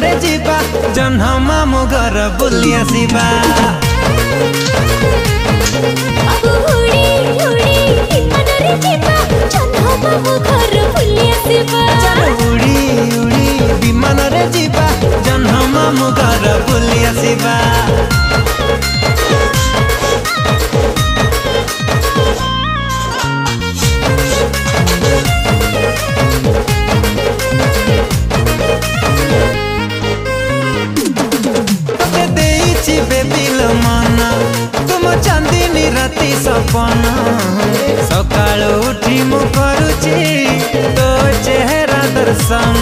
रे जीवा जन्ह मामु घर बुली आसीबा। उड़ी उड़ी विमान रे जीवा जन्ह मामु घर बुली आसीबा। तुम चांदनी राति सपना सकाल उठी मु करुची तो चेहरा दर्शन।